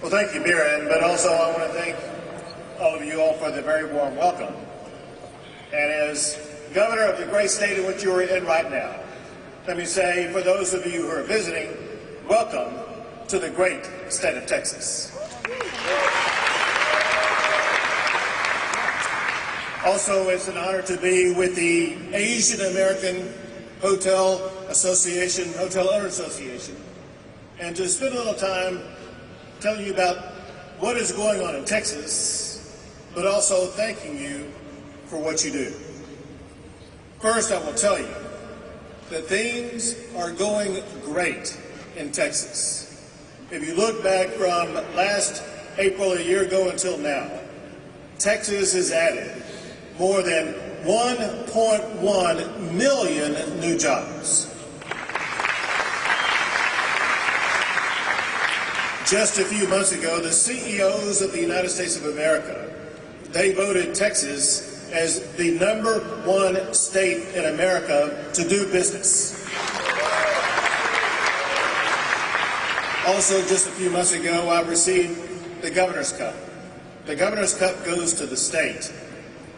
Well, thank you, Biren, but also I want to thank all of you all for the very warm welcome. And as governor of the great state in which you are in right now, let me say, for those of you who are visiting, welcome to the great state of Texas. Also, it's an honor to be with the Asian American Hotel Owner Association, and to spend a little time telling you about what is going on in Texas, but also thanking you for what you do. First, I will tell you that things are going great in Texas. If you look back from last April, a year ago until now, Texas has added more than 1.1 million new jobs. Just a few months ago, the CEOs of the United States of America, they voted Texas as the #1 state in America to do business. Also, just a few months ago, I received the Governor's Cup. The Governor's Cup goes to the state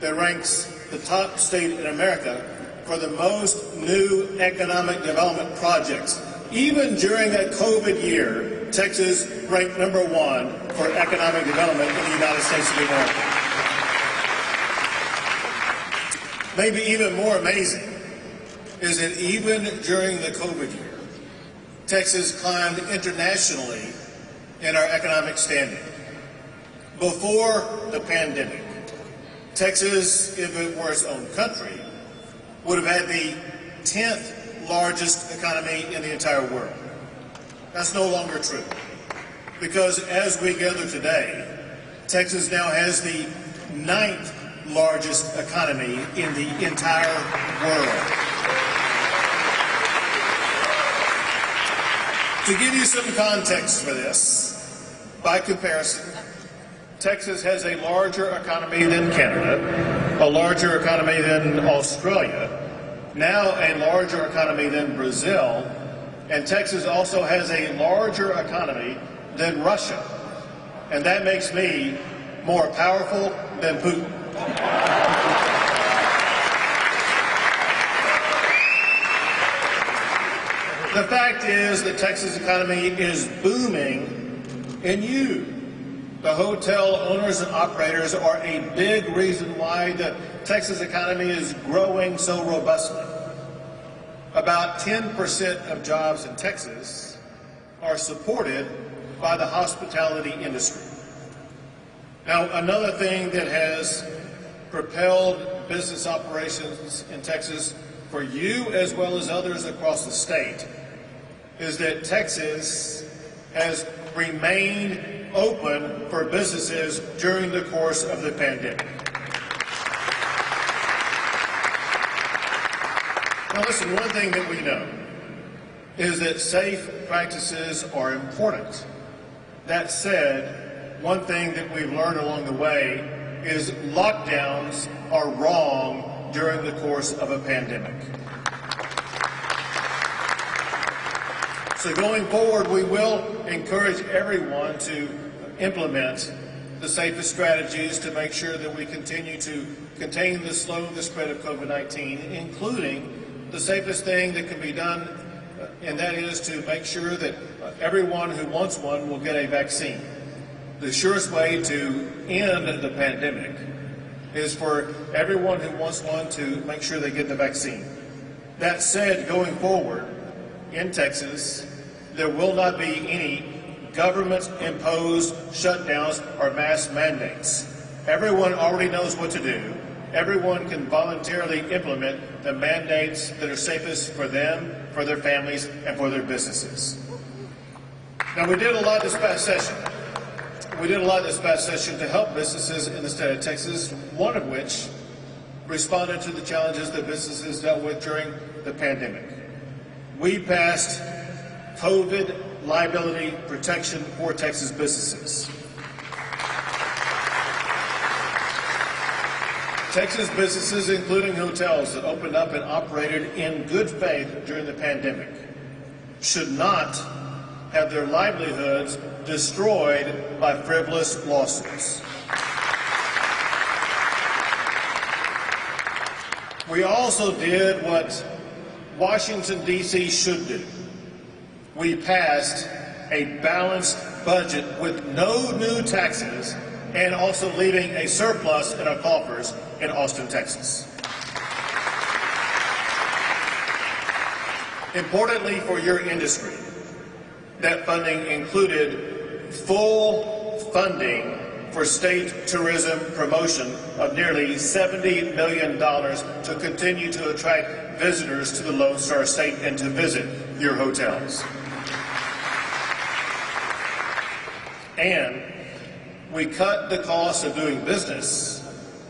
that ranks the top state in America for the most new economic development projects. Even during that COVID year, Texas ranked #1 for economic development in the United States of America. Maybe even more amazing is that even during the COVID year, Texas climbed internationally in our economic standing. Before the pandemic, Texas, if it were its own country, would have had the 10th largest economy in the entire world. That's no longer true, because as we gather today, Texas now has the 9th largest economy in the entire world. To give you some context for this, by comparison, Texas has a larger economy than Canada, a larger economy than Australia, now a larger economy than Brazil, and Texas also has a larger economy than Russia. And that makes me more powerful than Putin. The fact is the Texas economy is booming, and you, the hotel owners and operators, are a big reason why the Texas economy is growing so robustly. About 10% of jobs in Texas are supported by the hospitality industry. Now, another thing that has propelled business operations in Texas for you as well as others across the state is that Texas has remained open for businesses during the course of the pandemic. Now listen, one thing that we know is that safe practices are important. That said, one thing that we've learned along the way is lockdowns are wrong during the course of a pandemic. So going forward, we will encourage everyone to implement the safest strategies to make sure that we continue to contain the spread of COVID-19, including the safest thing that can be done, and that is to make sure that everyone who wants one will get a vaccine. The surest way to end the pandemic is for everyone who wants one to make sure they get the vaccine. That said, going forward in Texas, there will not be any government-imposed shutdowns or mask mandates. Everyone already knows what to do. Everyone can voluntarily implement the mandates that are safest for them, for their families, and for their businesses. Now, we did a lot this past session. To help businesses in the state of Texas, one of which responded to the challenges that businesses dealt with during the pandemic. We passed COVID liability protection for Texas businesses. Texas businesses, including hotels that opened up and operated in good faith during the pandemic, should not have their livelihoods destroyed by frivolous lawsuits. We also did what Washington, D.C. should do. We passed a balanced budget with no new taxes and also leaving a surplus in our coffers in Austin, Texas. Importantly for your industry, that funding included full funding for state tourism promotion of nearly $70 million to continue to attract visitors to the Lone Star State and to visit your hotels. And we cut the cost of doing business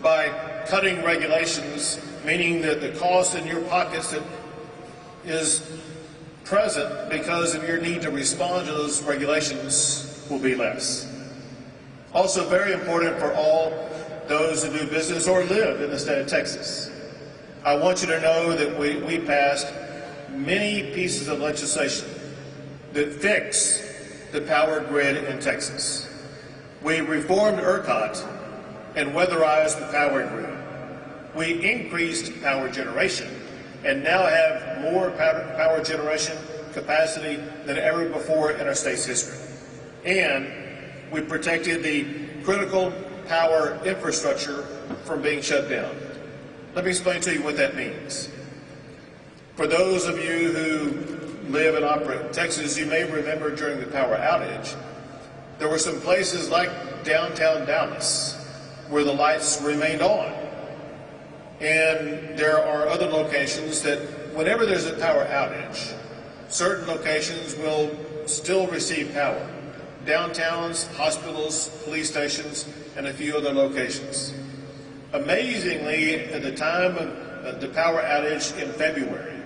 by cutting regulations, meaning that the cost in your pockets that is present because of your need to respond to those regulations will be less. Also very important for all those who do business or live in the state of Texas. I want you to know that we passed many pieces of legislation that fix the power grid in Texas. We reformed ERCOT and weatherized the power grid. We increased power generation and now have more power generation capacity than ever before in our state's history. And we protected the critical power infrastructure from being shut down. Let me explain to you what that means. For those of you who live and operate in Texas, you may remember during the power outage, there were some places like downtown Dallas where the lights remained on. And there are other locations that whenever there's a power outage, certain locations will still receive power. Downtowns, hospitals, police stations, and a few other locations. Amazingly, at the time of the power outage in February,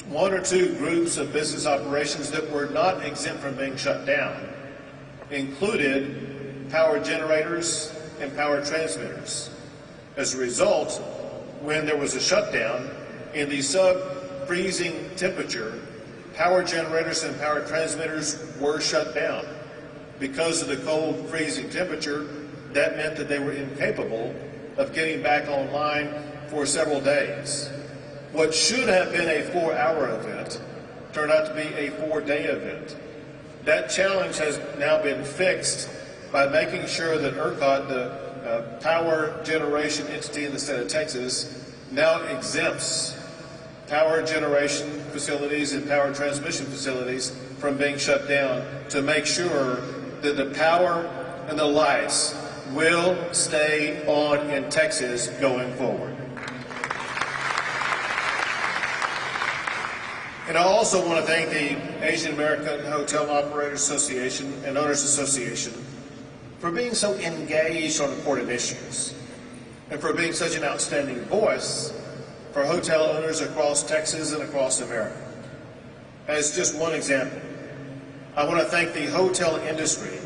one or two groups of business operations that were not exempt from being shut down included power generators and power transmitters. As a result, when there was a shutdown in the sub-freezing temperature, power generators and power transmitters were shut down. Because of the cold freezing temperature, that meant that they were incapable of getting back online for several days. What should have been a 4-hour event turned out to be a 4-day event. That challenge has now been fixed by making sure that ERCOT, the power generation entity in the state of Texas, now exempts power generation facilities and power transmission facilities from being shut down to make sure that the power and the lights will stay on in Texas going forward. And I also want to thank the Asian American Hotel Operators Association and Owners Association for being so engaged on important issues and for being such an outstanding voice for hotel owners across Texas and across America. As just one example, I want to thank the hotel industry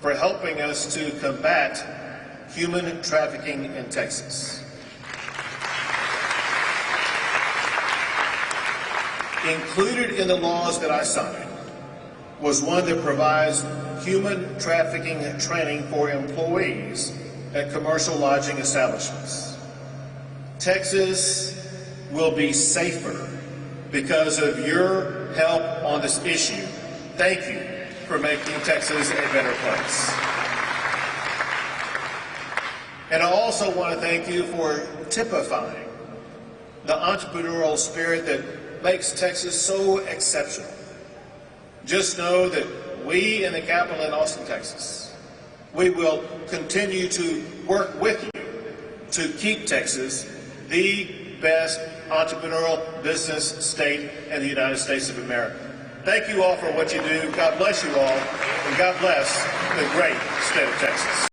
for helping us to combat human trafficking in Texas. Included in the laws that I signed was one that provides human trafficking training for employees at commercial lodging establishments. Texas will be safer because of your help on this issue. Thank you for making Texas a better place. And I also want to thank you for typifying the entrepreneurial spirit that makes Texas so exceptional. Just know that we in the capital in Austin, Texas, we will continue to work with you to keep Texas the best entrepreneurial business state in the United States of America. Thank you all for what you do. God bless you all, and God bless the great state of Texas.